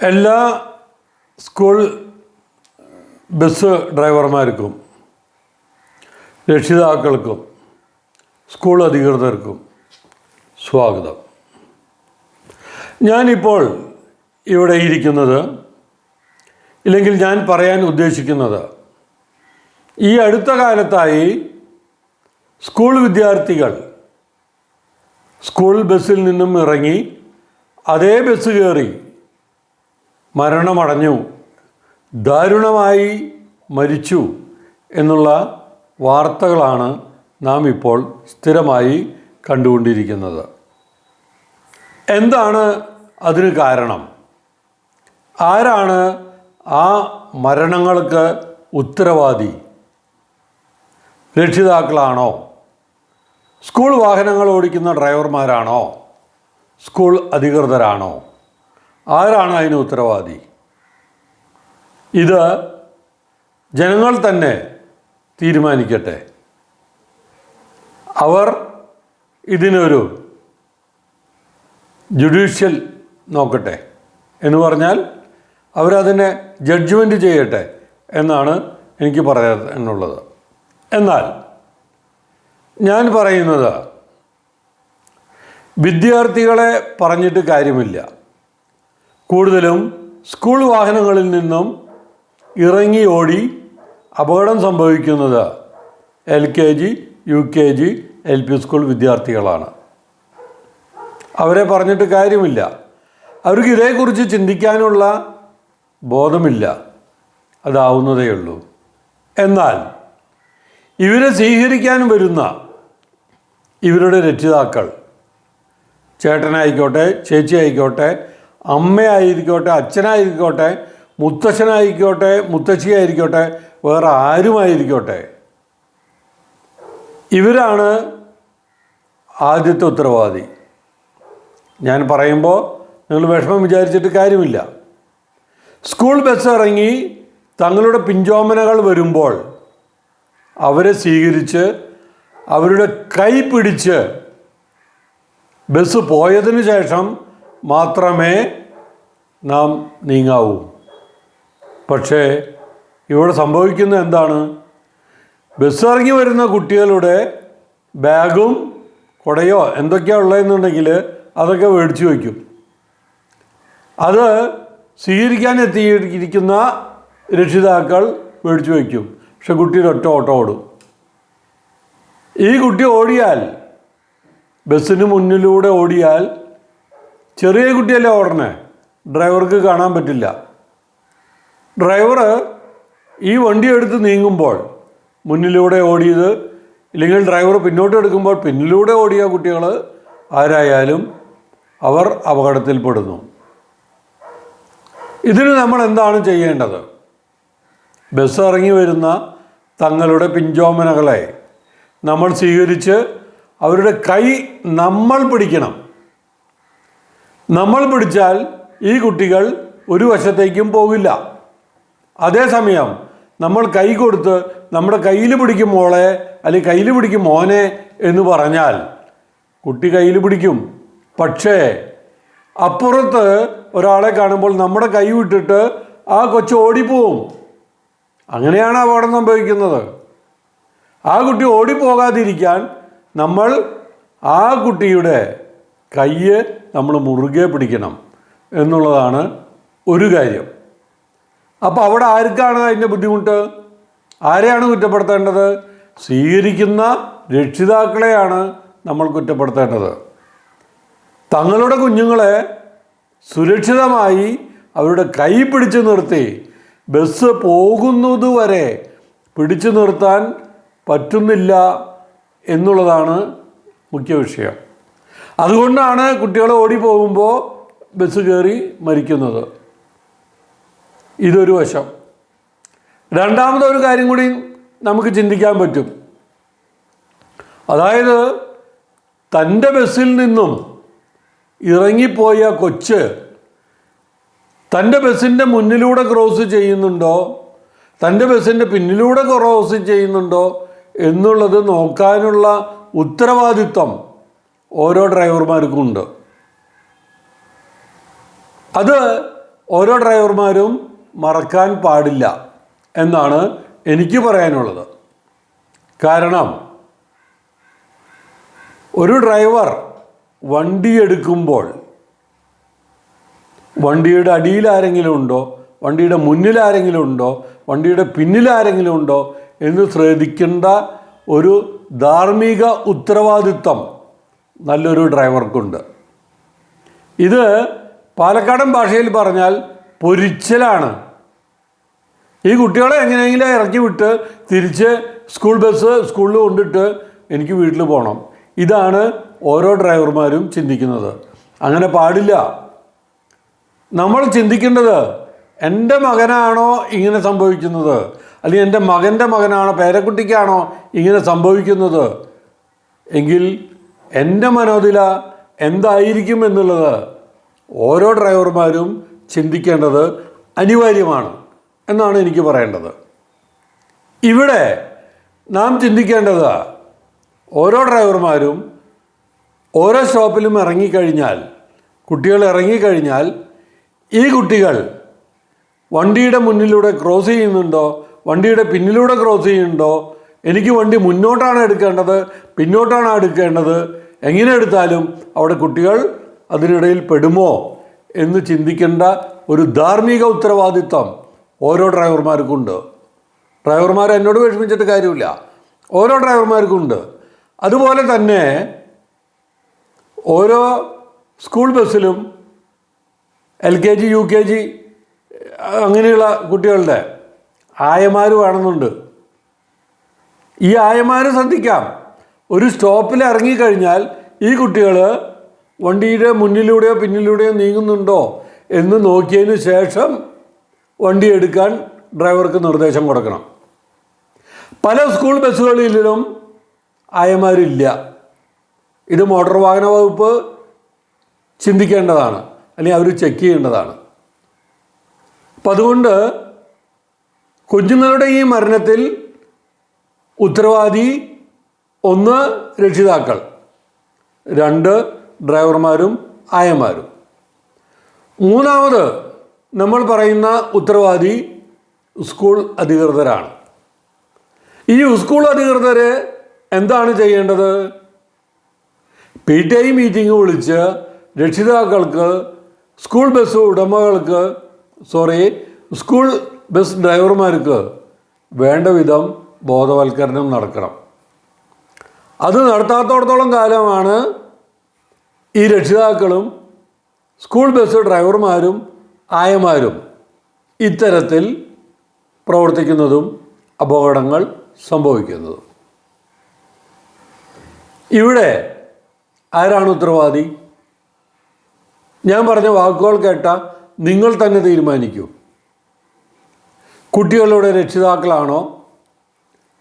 എല്ലാ school bus ഡ്രൈവർമാർക്കും രക്ഷിതാക്കൾക്കും school അധികൃതർക്കും സ്വാഗതം. ഞാനിപ്പോൾ ഇവിടെ ഇരിക്കുന്നത്, ഇല്ലെങ്കിൽ ഞാൻ പറയാൻ ഉദ്ദേശിക്കുന്നത്, ഈ അടുത്ത കാലത്തായി സ്കൂൾ വിദ്യാർത്ഥികൾ സ്കൂൾ ബസ്സിൽ നിന്നും ഇറങ്ങി അതേ ബസ് കയറി മരണമടഞ്ഞു, ദാരുണമായി മരിച്ചു എന്നുള്ള വാർത്തകളാണ് നാം ഇപ്പോൾ സ്ഥിരമായി കണ്ടുകൊണ്ടിരിക്കുന്നത്. എന്താണ് അതിന് കാരണം? ആരാണ് ആ മരണങ്ങൾക്ക് ഉത്തരവാദി? രക്ഷിതാക്കളാണോ? സ്കൂൾ വാഹനങ്ങൾ ഓടിക്കുന്ന ഡ്രൈവർമാരാണോ? സ്കൂൾ അധികൃതരാണോ? ആരാണ് അതിന് ഉത്തരവാദി? ഇത് ജനങ്ങൾ തന്നെ തീരുമാനിക്കട്ടെ. അവർ ഇതിനൊരു ജുഡീഷ്യൽ നോക്കട്ടെ എന്ന് പറഞ്ഞാൽ അവരതിനെ ജഡ്ജ്മെൻറ്റ് ചെയ്യട്ടെ എന്നാണ് എനിക്ക് പറയാനുള്ളത്. എന്നാൽ ഞാൻ പറയുന്നത്, വിദ്യാർത്ഥികളെ പറഞ്ഞിട്ട് കാര്യമില്ല. കൂടുതലും സ്കൂൾ വാഹനങ്ങളിൽ നിന്നും ഇറങ്ങി ഓടി അപകടം സംഭവിക്കുന്നത് LKG, UKG, LP സ്കൂൾ വിദ്യാർത്ഥികളാണ്. അവരെ പറഞ്ഞിട്ട് കാര്യമില്ല. അവർക്ക് ഇതേക്കുറിച്ച് ചിന്തിക്കാനുള്ള ബോധമില്ല, അതാവുന്നതേ ഉള്ളൂ. എന്നാൽ ഇവരെ സ്വീകരിക്കാൻ വരുന്ന ഇവരുടെ രക്ഷിതാക്കൾ, ചേട്ടനായിക്കോട്ടെ, ചേച്ചി ആയിക്കോട്ടെ, അമ്മയായിരിക്കോട്ടെ, അച്ഛനായിരിക്കോട്ടെ, മുത്തശ്ശനായിക്കോട്ടെ, മുത്തശ്ശിയായിരിക്കോട്ടെ, വേറെ ആരുമായിരിക്കോട്ടെ, ഇവരാണ് ആദ്യത്തെ ഉത്തരവാദി. ഞാൻ പറയുമ്പോൾ നിങ്ങൾ വിഷമം വിചാരിച്ചിട്ട് കാര്യമില്ല. സ്കൂൾ ബസ് ഇറങ്ങി തങ്ങളുടെ പിഞ്ചോമനകൾ വരുമ്പോൾ അവരെ സ്വീകരിച്ച് അവരുടെ കൈ പിടിച്ച് ബസ് പോയതിന് ശേഷം മാത്രമേ നാം നീങ്ങാവൂ. പക്ഷേ ഇവിടെ സംഭവിക്കുന്നത് എന്താണ്? ബസ് ഇറങ്ങി വരുന്ന കുട്ടികളുടെ ബാഗും കുടയോ എന്തൊക്കെയാണ് ഉള്ളതെന്നുണ്ടെങ്കിൽ അതൊക്കെ മേടിച്ചു വയ്ക്കും. അത് സ്വീകരിക്കാൻ എത്തിയിരിക്കുന്ന രക്ഷിതാക്കൾ മേടിച്ചു വയ്ക്കും. പക്ഷെ കുട്ടിയുടെ ഒറ്റ ഓട്ടം ഓടും. ഈ കുട്ടി ഓടിയാൽ, ബസ്സിന് മുന്നിലൂടെ ഓടിയാൽ, ചെറിയ കുട്ടിയല്ലേ ഓടണേ, ഡ്രൈവർക്ക് കാണാൻ പറ്റില്ല. ഡ്രൈവർ ഈ വണ്ടി എടുത്ത് നീങ്ങുമ്പോൾ മുന്നിലൂടെ ഓടിയത്, ഇല്ലെങ്കിൽ ഡ്രൈവർ പിന്നോട്ട് എടുക്കുമ്പോൾ പിന്നിലൂടെ ഓടിയ കുട്ടികൾ ആരായാലും അവർ അപകടത്തിൽപ്പെടുന്നു. ഇതിന് നമ്മൾ എന്താണ് ചെയ്യേണ്ടത്? ബസ് ഇറങ്ങി വരുന്ന തങ്ങളുടെ പിഞ്ചോമനകളെ നമ്മൾ സ്വീകരിച്ച് അവരുടെ കൈ നമ്മൾ പിടിക്കണം. നമ്മൾ പിടിച്ചാൽ ഈ കുട്ടികൾ ഒരു വശത്തേക്കും പോകില്ല. അതേസമയം നമ്മൾ കൈ കൊടുത്ത് നമ്മുടെ കയ്യിൽ പിടിക്കും മോളെ, അല്ലെങ്കിൽ കയ്യിൽ പിടിക്കും മോനെ എന്ന് പറഞ്ഞാൽ കുട്ടി കയ്യിൽ പിടിക്കും. പക്ഷേ അപ്പുറത്ത് ഒരാളെ കാണുമ്പോൾ നമ്മുടെ കൈ വിട്ടിട്ട് ആ കൊച്ചു ഓടിപ്പോവും. അങ്ങനെയാണ് അപകടം സംഭവിക്കുന്നത്. ആ കുട്ടി ഓടിപ്പോകാതിരിക്കാൻ നമ്മൾ ആ കുട്ടിയുടെ കൈ നമ്മൾ മുറുകെ പിടിക്കണം എന്നുള്ളതാണ് ഒരു കാര്യം. അപ്പോൾ അവിടെ ആർക്കാണ് അതിൻ്റെ ബുദ്ധിമുട്ട്? ആരെയാണ് കുറ്റപ്പെടുത്തേണ്ടത്? സ്വീകരിക്കുന്ന രക്ഷിതാക്കളെയാണ് നമ്മൾ കുറ്റപ്പെടുത്തേണ്ടത്. തങ്ങളുടെ കുഞ്ഞുങ്ങളെ സുരക്ഷിതമായി അവരുടെ കൈ പിടിച്ചു നിർത്തി ബസ് പോകുന്നതുവരെ പിടിച്ചു നിർത്താൻ പറ്റുന്നില്ല എന്നുള്ളതാണ് മുഖ്യ വിഷയം. അതുകൊണ്ടാണ് കുട്ടികൾ ഓടിപ്പോകുമ്പോൾ ബസ് കയറി മരിക്കുന്നത്. ഇതൊരു വശം. രണ്ടാമതൊരു കാര്യം കൂടി നമുക്ക് ചിന്തിക്കാൻ പറ്റും. അതായത്, തൻ്റെ ബസ്സിൽ നിന്നും ഇറങ്ങിപ്പോയ കൊച്ച് തൻ്റെ ബസ്സിൻ്റെ മുന്നിലൂടെ ക്രോസ് ചെയ്യുന്നുണ്ടോ, തൻ്റെ ബസ്സിൻ്റെ പിന്നിലൂടെ ക്രോസ് ചെയ്യുന്നുണ്ടോ എന്നുള്ളത് നോക്കാനുള്ള ഉത്തരവാദിത്വം ഓരോ ഡ്രൈവർമാർക്കും ഉണ്ട്. അത് ഓരോ ഡ്രൈവർമാരും മറക്കാൻ പാടില്ല എന്നാണ് എനിക്ക് പറയാനുള്ളത്. കാരണം ഒരു ഡ്രൈവർ വണ്ടി എടുക്കുമ്പോൾ വണ്ടിയുടെ അടിയിൽ ആരെങ്കിലും ഉണ്ടോ, വണ്ടിയുടെ മുന്നിൽ ആരെങ്കിലും ഉണ്ടോ, വണ്ടിയുടെ പിന്നിൽ ആരെങ്കിലും ഉണ്ടോ എന്ന് ശ്രദ്ധിക്കേണ്ട ഒരു ധാർമ്മിക ഉത്തരവാദിത്വം നല്ലൊരു ഡ്രൈവർക്കുണ്ട്. ഇത് പാലക്കാടൻ ഭാഷയിൽ പറഞ്ഞാൽ പൊരിച്ചലാണ്. ഈ കുട്ടികളെ എങ്ങനെയെങ്കിലും ഇറക്കി വിട്ട് തിരിച്ച് സ്കൂളിൽ കൊണ്ടിട്ട് എനിക്ക് വീട്ടിൽ പോകണം. ഇതാണ് ഓരോ ഡ്രൈവർമാരും ചിന്തിക്കുന്നത്. അങ്ങനെ പാടില്ല. നമ്മൾ ചിന്തിക്കേണ്ടത് എൻ്റെ മകനാണോ ഇങ്ങനെ സംഭവിക്കുന്നത്, അല്ലെങ്കിൽ എൻ്റെ മകൻ്റെ മകനാണോ, പേരക്കുട്ടിക്കാണോ ഇങ്ങനെ സംഭവിക്കുന്നത് എങ്കിൽ എൻ്റെ മനോനില എന്തായിരിക്കും എന്നുള്ളത് ഓരോ ഡ്രൈവർമാരും ചിന്തിക്കേണ്ടത് അനിവാര്യമാണ് എന്നാണ് എനിക്ക് പറയേണ്ടത്. ഇവിടെ നാം ചിന്തിക്കേണ്ടത് ഓരോ ഡ്രൈവർമാരും ഓരോ സ്റ്റോപ്പിലും ഇറങ്ങിക്കഴിഞ്ഞാൽ, കുട്ടികൾ ഇറങ്ങിക്കഴിഞ്ഞാൽ ഈ കുട്ടികൾ വണ്ടിയുടെ മുന്നിലൂടെ ക്രോസ് ചെയ്യുന്നുണ്ടോ, വണ്ടിയുടെ പിന്നിലൂടെ ക്രോസ് ചെയ്യുന്നുണ്ടോ, എനിക്ക് വണ്ടി മുന്നോട്ടാണ് എടുക്കേണ്ടത് പിന്നോട്ടാണ് എടുക്കേണ്ടത്, എങ്ങനെ എടുത്താലും അവിടെ കുട്ടികൾ അതിനിടയിൽ പെടുമോ എന്ന് ചിന്തിക്കേണ്ട ഒരു ധാർമ്മിക ഉത്തരവാദിത്വം ഓരോ ഡ്രൈവർമാർക്കുണ്ട്. ഡ്രൈവർമാർ എന്നോട് വിഷമിച്ചിട്ട് കാര്യമില്ല, ഓരോ ഡ്രൈവർമാർക്കുണ്ട്. അതുപോലെ തന്നെ ഓരോ സ്കൂൾ ബസ്സിലും LKG UKG അങ്ങനെയുള്ള കുട്ടികളുടെ ആയമാർ വേണമെന്നുണ്ട്. ഈ ആയമാർ ശ്രദ്ധിക്കാം. ഒരു സ്റ്റോപ്പിൽ ഇറങ്ങിക്കഴിഞ്ഞാൽ ഈ കുട്ടികൾ വണ്ടിയുടെ മുന്നിലൂടെയോ പിന്നിലൂടെയോ നീങ്ങുന്നുണ്ടോ എന്ന് നോക്കിയതിന് ശേഷം വണ്ടി എടുക്കാൻ ഡ്രൈവർക്ക് നിർദ്ദേശം കൊടുക്കണം. പല സ്കൂൾ ബസ്സുകളിലും ആയമാരില്ല. ഇത് മോട്ടോർ വാഹന വകുപ്പ് ചിന്തിക്കേണ്ടതാണ്, അല്ലെങ്കിൽ അവർ ചെക്ക് ചെയ്യേണ്ടതാണ്. അപ്പം അതുകൊണ്ട് കുഞ്ഞുങ്ങളുടെ ഈ മരണത്തിൽ ഉത്തരവാദി 1 രക്ഷിതാക്കൾ, 2 ഡ്രൈവർമാരും ആയമാരും. 3ാമത് നമ്മൾ പറയുന്ന ഉത്തരവാദി സ്കൂൾ അധികൃതരാണ്. ഈ സ്കൂൾ അധികൃതർ എന്താണ് ചെയ്യേണ്ടത്? PTI മീറ്റിംഗ് വിളിച്ച് രക്ഷിതാക്കൾക്ക്, സ്കൂൾ ബസ് ഉടമകൾക്ക്, സ്കൂൾ ബസ് ഡ്രൈവർമാർക്ക് വേണ്ട വിധം ബോധവൽക്കരണം നടക്കണം. അത് നടത്താത്തോടത്തോളം കാലമാണ് ഈ രക്ഷിതാക്കളും സ്കൂൾ ബസ് ഡ്രൈവർമാരും ആയമാരും ഇത്തരത്തിൽ പ്രവർത്തിക്കുന്നതും അപകടങ്ങൾ സംഭവിക്കുന്നതും. ഇവിടെ ആരാണ് ഉത്തരവാദി? ഞാൻ പറഞ്ഞ വാക്കുകൾ കേട്ട നിങ്ങൾ തന്നെ തീരുമാനിക്കൂ. കുട്ടികളുടെ രക്ഷിതാക്കളാണോ,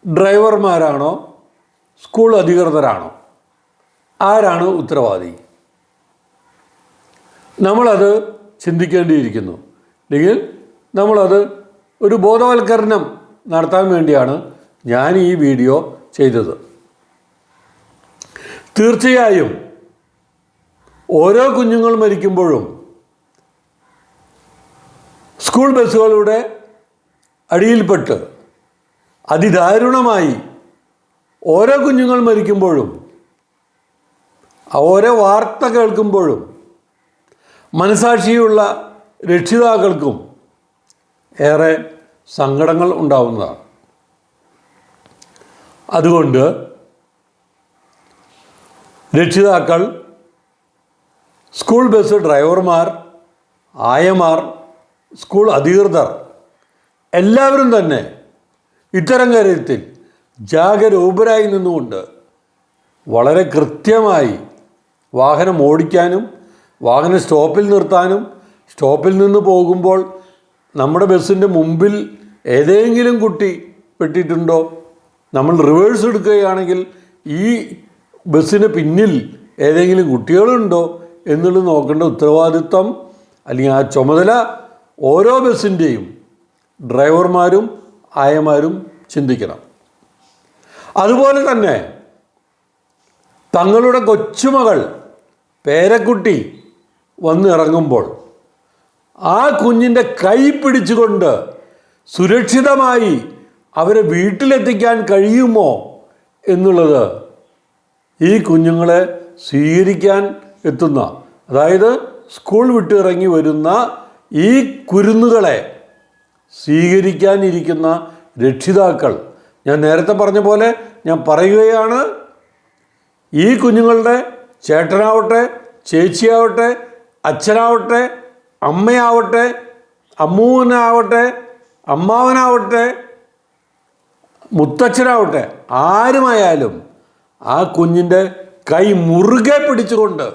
ഡ്രൈവർമാരാണോ, സ്കൂൾ അധികൃതരാണോ? ആരാണ് ഉത്തരവാദി? നമ്മളത് ചിന്തിക്കേണ്ടിയിരിക്കുന്നു. അല്ലെങ്കിൽ നമ്മളത് ഒരു ബോധവൽക്കരണം നടത്താൻ വേണ്ടിയാണ് ഞാൻ ഈ വീഡിയോ ചെയ്തത്. തീർച്ചയായും ഓരോ കുഞ്ഞുങ്ങൾ മരിക്കുമ്പോഴും സ്കൂൾ ബസ്സുകളുടെ അടിയിൽപ്പെട്ട് അതിദാരുണമായി ഓരോ കുഞ്ഞുങ്ങൾ മരിക്കുമ്പോഴും ഓരോ വാർത്ത കേൾക്കുമ്പോഴും മനസാക്ഷിയുള്ള രക്ഷിതാക്കൾക്കും ഏറെ സങ്കടങ്ങൾ ഉണ്ടാവുന്നതാണ്. അതുകൊണ്ട് രക്ഷിതാക്കൾ, സ്കൂൾ ബസ് ഡ്രൈവർമാർ, ആയമാർ, സ്കൂൾ അധികൃതർ എല്ലാവരും തന്നെ ഇത്തരം കാര്യത്തിൽ ജാഗരൂകരായി നിന്നുകൊണ്ട് വളരെ കൃത്യമായി വാഹനം ഓടിക്കാനും വാഹനം സ്റ്റോപ്പിൽ നിർത്താനും, സ്റ്റോപ്പിൽ നിന്ന് പോകുമ്പോൾ നമ്മുടെ ബസ്സിൻ്റെ മുമ്പിൽ ഏതെങ്കിലും കുട്ടി പെട്ടിട്ടുണ്ടോ, നമ്മൾ റിവേഴ്സ് എടുക്കുകയാണെങ്കിൽ ഈ ബസ്സിന് പിന്നിൽ ഏതെങ്കിലും കുട്ടികളുണ്ടോ എന്നുള്ളത് നോക്കേണ്ട ഉത്തരവാദിത്വം, അല്ലെങ്കിൽ ആ ചുമതല ഓരോ ബസ്സിൻ്റെയും ഡ്രൈവർമാരും ആയമാരും ചിന്തിക്കണം. അതുപോലെ തന്നെ തങ്ങളുടെ കൊച്ചുമകൾ, പേരക്കുട്ടി വന്നിറങ്ങുമ്പോൾ ആ കുഞ്ഞിൻ്റെ കൈ പിടിച്ചുകൊണ്ട് സുരക്ഷിതമായി അവരെ വീട്ടിലെത്തിക്കാൻ കഴിയുമോ എന്നുള്ളത് ഈ കുഞ്ഞുങ്ങളെ സ്വീകരിക്കാൻ എത്തുന്ന, അതായത് സ്കൂൾ വിട്ടിറങ്ങി വരുന്ന ഈ കുരുന്നുകളെ സ്വീകരിക്കാനിരിക്കുന്ന രക്ഷിതാക്കൾ, ഞാൻ നേരത്തെ പറഞ്ഞ പോലെ ഞാൻ പറയുകയാണ്, ഈ കുഞ്ഞുങ്ങളുടെ ചേട്ടനാവട്ടെ, ചേച്ചിയാവട്ടെ, അച്ഛനാവട്ടെ, അമ്മയാവട്ടെ, അമ്മൂനാവട്ടെ, അമ്മാവനാവട്ടെ, മുത്തച്ഛനാവട്ടെ, ആരുമായാലും ആ കുഞ്ഞിൻ്റെ കൈ മുറുകെ പിടിച്ചുകൊണ്ട്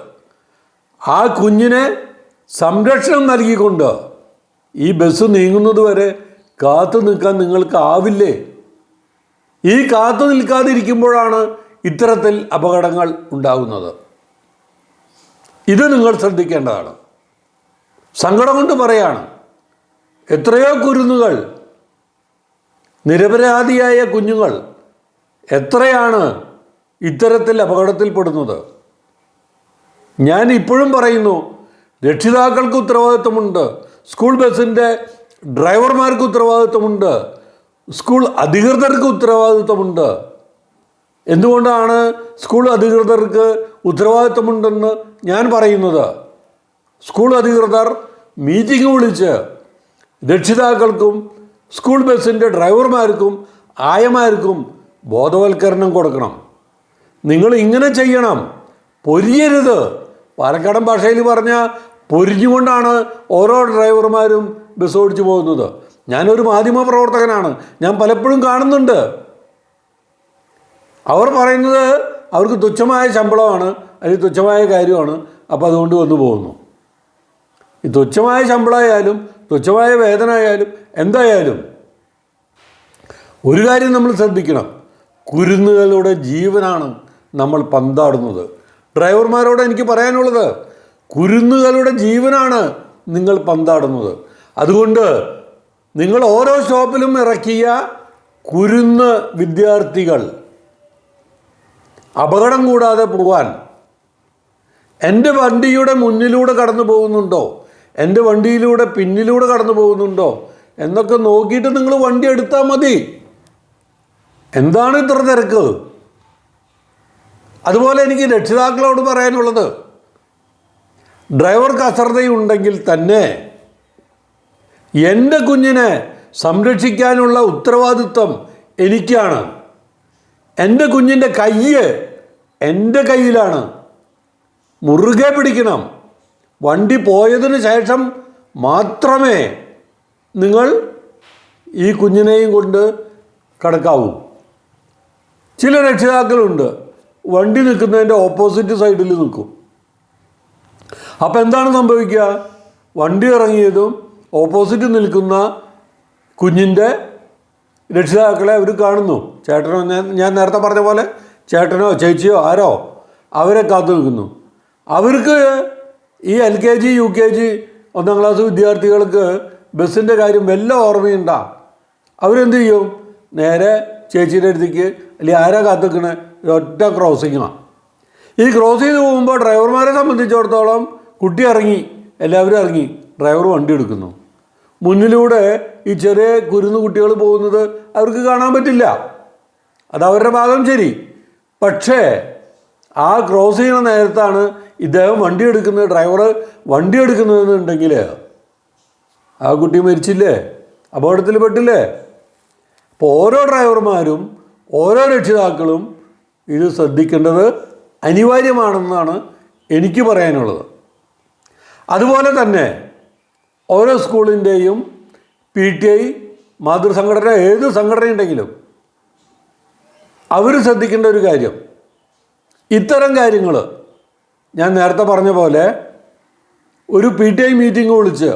ആ കുഞ്ഞിനെ സംരക്ഷണം നൽകിക്കൊണ്ട് ഈ ബസ് നീങ്ങുന്നത് വരെ കാത്തു നിൽക്കാൻ നിങ്ങൾക്കാവില്ലേ? ഈ കാത്തു നിൽക്കാതിരിക്കുമ്പോഴാണ് ഇത്തരത്തിൽ അപകടങ്ങൾ ഉണ്ടാകുന്നത്. ഇത് നിങ്ങൾ ശ്രദ്ധിക്കേണ്ടതാണ്. സങ്കടം കൊണ്ട് പറയാണ്, എത്രയോ കുരുന്നുകൾ, നിരപരാധിയായ കുഞ്ഞുങ്ങൾ എത്രയാണ് ഇത്തരത്തിൽ അപകടത്തിൽപ്പെടുന്നത്. ഞാൻ ഇപ്പോഴും പറയുന്നു, രക്ഷിതാക്കൾക്ക് ഉത്തരവാദിത്വമുണ്ട്, സ്കൂൾ ബസ്സിൻ്റെ ഡ്രൈവർമാർക്ക് ഉത്തരവാദിത്വമുണ്ട്, സ്കൂൾ അധികൃതർക്ക് ഉത്തരവാദിത്വമുണ്ട്. എന്തുകൊണ്ടാണ് സ്കൂൾ അധികൃതർക്ക് ഉത്തരവാദിത്വമുണ്ടെന്ന് ഞാൻ പറയുന്നത്? സ്കൂൾ അധികൃതർ മീറ്റിംഗ് വിളിച്ച് രക്ഷിതാക്കൾക്കും സ്കൂൾ ബസ്സിൻ്റെ ഡ്രൈവർമാർക്കും ആയമാർക്കും ബോധവൽക്കരണം കൊടുക്കണം. നിങ്ങൾ ഇങ്ങനെ ചെയ്യണം, പൊരിയരുത്. പാലക്കാടൻ ഭാഷയിൽ പറഞ്ഞാൽ പൊരിഞ്ഞുകൊണ്ടാണ് ഓരോ ഡ്രൈവർമാരും ബസ് ഓടിച്ചു പോകുന്നത്. ഞാനൊരു മാധ്യമ പ്രവർത്തകനാണ്, ഞാൻ പലപ്പോഴും കാണുന്നുണ്ട്. അവർ പറയുന്നത് അവർക്ക് തുച്ഛമായ ശമ്പളമാണ്, അല്ലെങ്കിൽ തുച്ഛമായ കാര്യമാണ്, അപ്പോൾ അതുകൊണ്ട് വന്നു പോകുന്നു. ഈ തുച്ഛമായ ശമ്പളമായാലും തുച്ഛമായ വേതനമായാലും എന്തായാലും ഒരു കാര്യം നമ്മൾ ശ്രദ്ധിക്കണം, കുരുന്നുകളുടെ ജീവനാണ് നമ്മൾ പന്താടുന്നത്. ഡ്രൈവർമാരോട് എനിക്ക് പറയാനുള്ളത്, കുരുന്നുകളുടെ ജീവനാണ് നിങ്ങൾ പന്താടുന്നത്. അതുകൊണ്ട് നിങ്ങൾ ഓരോ സ്റ്റോപ്പിലും ഇറക്കിയ കുരുന്ന് വിദ്യാർത്ഥികൾ അപകടം കൂടാതെ പോകാൻ, എൻ്റെ വണ്ടിയുടെ മുന്നിലൂടെ കടന്നു പോകുന്നുണ്ടോ, എൻ്റെ വണ്ടിയിലൂടെ പിന്നിലൂടെ കടന്നു പോകുന്നുണ്ടോ എന്നൊക്കെ നോക്കിയിട്ട് നിങ്ങൾ വണ്ടി എടുത്താൽ മതി. എന്താണ് ഇത്ര തിരക്ക്? അതുപോലെ എനിക്ക് രക്ഷിതാക്കളോട് പറയാനുള്ളത്, ഡ്രൈവർക്ക് അശ്രദ്ധയുണ്ടെങ്കിൽ തന്നെ എൻ്റെ കുഞ്ഞിനെ സംരക്ഷിക്കാനുള്ള ഉത്തരവാദിത്വം എനിക്കാണ്. എൻ്റെ കുഞ്ഞിൻ്റെ കയ്യ് എൻ്റെ കയ്യിലാണ്. മുറുകെ പിടിക്കണം. വണ്ടി പോയതിന് ശേഷം മാത്രമേ നിങ്ങൾ ഈ കുഞ്ഞിനെയും കൊണ്ട് കടക്കാവൂ. ചില രക്ഷിതാക്കളുണ്ട്, വണ്ടി നിൽക്കുന്നതിൻ്റെ ഓപ്പോസിറ്റ് സൈഡിൽ നിൽക്കും. അപ്പോൾ എന്താണ് സംഭവിക്കുക? വണ്ടി ഇറങ്ങിയതും ഓപ്പോസിറ്റ് നിൽക്കുന്ന കുഞ്ഞിൻ്റെ രക്ഷിതാക്കളെ അവർ കാണുന്നു. ചേട്ടനോ, ഞാൻ നേരത്തെ പറഞ്ഞ പോലെ ചേട്ടനോ ചേച്ചിയോ ആരോ അവരെ കാത്തു നിൽക്കുന്നു. അവർക്ക് ഈ LKG UKG 1ാം ക്ലാസ് വിദ്യാർത്ഥികൾക്ക് ബസ്സിൻ്റെ കാര്യം വല്ല ഓർമ്മയുണ്ടാ? അവരെന്ത് ചെയ്യും? നേരെ ചേച്ചിയുടെ അടുത്തേക്ക്, അല്ലെങ്കിൽ ആരാ കാത്തിക്കണേ, ഒറ്റ ക്രോസിങ്ങാണ്. ഈ ക്രോസ് ചെയ്ത് പോകുമ്പോൾ ഡ്രൈവർമാരെ സംബന്ധിച്ചിടത്തോളം കുട്ടി ഇറങ്ങി, എല്ലാവരും ഇറങ്ങി, ഡ്രൈവർ വണ്ടി എടുക്കുന്നു. മുന്നിലൂടെ ഈ ചെറിയ കുരുന്നു കുട്ടികൾ പോകുന്നത് അവർക്ക് കാണാൻ പറ്റില്ല. അതവരുടെ ഭാഗം ശരി. പക്ഷേ ആ ക്രോസ് ചെയ്യുന്ന നേരത്താണ് ഇദ്ദേഹം വണ്ടി എടുക്കുന്നത്, ഡ്രൈവർ വണ്ടി എടുക്കുന്നതെന്നുണ്ടെങ്കിൽ ആ കുട്ടി മരിച്ചില്ലേ, അപകടത്തിൽ പെട്ടില്ലേ? അപ്പോൾ ഓരോ ഡ്രൈവർമാരും ഓരോ രക്ഷിതാക്കളും ഇത് ശ്രദ്ധിക്കേണ്ടത് അനിവാര്യമാണെന്നാണ് എനിക്ക് പറയാനുള്ളത്. അതുപോലെ തന്നെ ഓരോ സ്കൂളിൻ്റെയും PTI, മാതൃസംഘടന, ഏത് സംഘടനയുണ്ടെങ്കിലും അവർ ശ്രദ്ധിക്കേണ്ട ഒരു കാര്യം, ഇത്തരം കാര്യങ്ങൾ ഞാൻ നേരത്തെ പറഞ്ഞ പോലെ ഒരു PTI മീറ്റിംഗ് വിളിച്ച്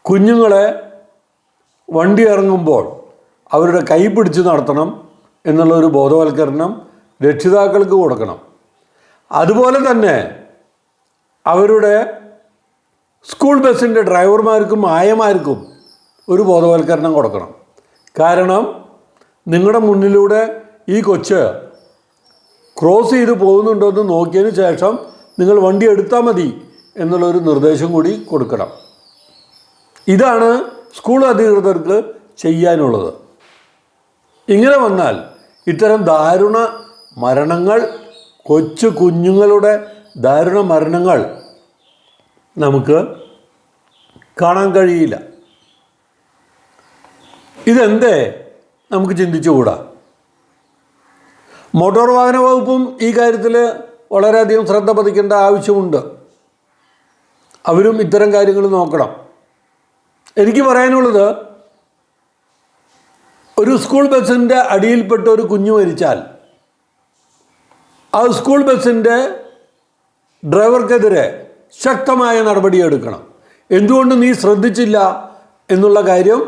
കുഞ്ഞുങ്ങളെ വണ്ടി ഇറങ്ങുമ്പോൾ അവരുടെ കൈ പിടിച്ച് നടത്തണം എന്നുള്ളൊരു ബോധവൽക്കരണം രക്ഷിതാക്കൾക്ക് കൊടുക്കണം. അതുപോലെ തന്നെ അവരുടെ സ്കൂൾ ബസ്സിൻ്റെ ഡ്രൈവർമാർക്കും ആയമാർക്കും ഒരു ബോധവൽക്കരണം കൊടുക്കണം. കാരണം നിങ്ങളുടെ മുന്നിലൂടെ ഈ കൊച്ച് ക്രോസ് ചെയ്ത് പോകുന്നുണ്ടോ എന്ന് നോക്കിയതിന് ശേഷം നിങ്ങൾ വണ്ടി എടുത്താൽ മതി എന്നുള്ളൊരു നിർദ്ദേശം കൂടി കൊടുക്കണം. ഇതാണ് സ്കൂൾ അധികൃതർക്ക് ചെയ്യാനുള്ളത്. ഇങ്ങനെ വന്നാൽ ഇത്തരം ദാരുണ മരണങ്ങൾ, കൊച്ചു കുഞ്ഞുങ്ങളുടെ ദാരുണ മരണങ്ങൾ നമുക്ക് കാണാൻ കഴിയില്ല. ഇതെന്തേ നമുക്ക് ചിന്തിച്ചുകൂടാ? മോട്ടോർ വാഹന വകുപ്പും ഈ കാര്യത്തിൽ വളരെയധികം ശ്രദ്ധ പതിക്കേണ്ട ആവശ്യമുണ്ട്. അവരും ഇത്തരം കാര്യങ്ങൾ നോക്കണം. എനിക്ക് പറയാനുള്ളത്, ഒരു സ്കൂൾ ബസ്സിൻ്റെ അടിയിൽപ്പെട്ട ഒരു കുഞ്ഞു മരിച്ചാൽ ആ സ്കൂൾ ബസ്സിൻ്റെ ഡ്രൈവർക്കെതിരെ ശക്തമായ നടപടിയെടുക്കണം. എന്തുകൊണ്ട് നീ ശ്രദ്ധിച്ചില്ല എന്നുള്ള കാര്യം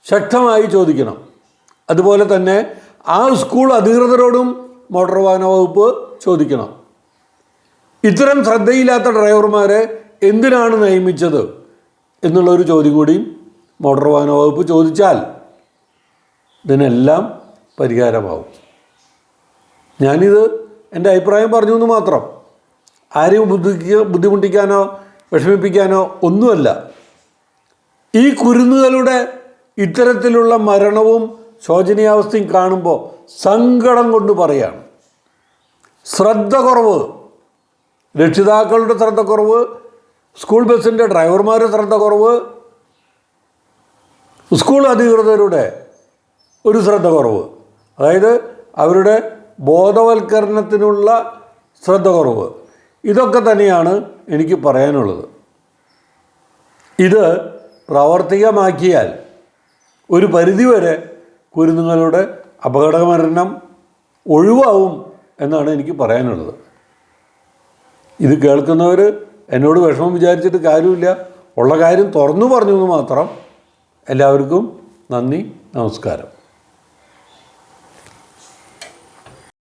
ശക്തമായി ചോദിക്കണം. അതുപോലെ തന്നെ ആ സ്കൂൾ അധികൃതരോടും മോട്ടോർ വാഹന വകുപ്പ് ചോദിക്കണം. ഇത്തരം ശ്രദ്ധയില്ലാത്ത ഡ്രൈവർമാരെ എന്തിനാണ് നിയമിച്ചത് എന്നുള്ളൊരു ചോദ്യം കൂടിയും മോട്ടോർ വാഹന വകുപ്പ് ചോദിച്ചാൽ ഇതിനെല്ലാം പരിഹാരമാവും. ഞാനിത് എൻ്റെ അഭിപ്രായം പറഞ്ഞു എന്ന് മാത്രം. ആരെയും ബുദ്ധിമുട്ടിക്കാനോ വിഷമിപ്പിക്കാനോ ഒന്നുമല്ല. ഈ കുരുന്നുകളുടെ ഇത്തരത്തിലുള്ള മരണവും ശോചനീയാവസ്ഥയും കാണുമ്പോൾ സങ്കടം കൊണ്ട് പറയാണ്. ശ്രദ്ധ കുറവ്, രക്ഷിതാക്കളുടെ ശ്രദ്ധ കുറവ്, സ്കൂൾ ബസ്സിൻ്റെ ഡ്രൈവർമാരുടെ ശ്രദ്ധ കുറവ്, സ്കൂൾ അധികൃതരുടെ ഒരു ശ്രദ്ധ കുറവ്, അതായത് അവരുടെ ബോധവൽക്കരണത്തിനുള്ള ശ്രദ്ധ കുറവ്. ഇതൊക്കെ തന്നെയാണ് എനിക്ക് പറയാനുള്ളത്. ഇത് പ്രാവർത്തികമാക്കിയാൽ ഒരു പരിധിവരെ കുരുന്നുകളുടെ അപകടമരണം ഒഴിവാവും എന്നാണ് എനിക്ക് പറയാനുള്ളത്. ഇത് കേൾക്കുന്നവർ എന്നോട് വിഷമം വിചാരിച്ചിട്ട് കാര്യമില്ല. ഉള്ള കാര്യം തുറന്നു പറഞ്ഞു എന്ന് മാത്രം. എല്ലാവർക്കും നന്ദി, നമസ്കാരം.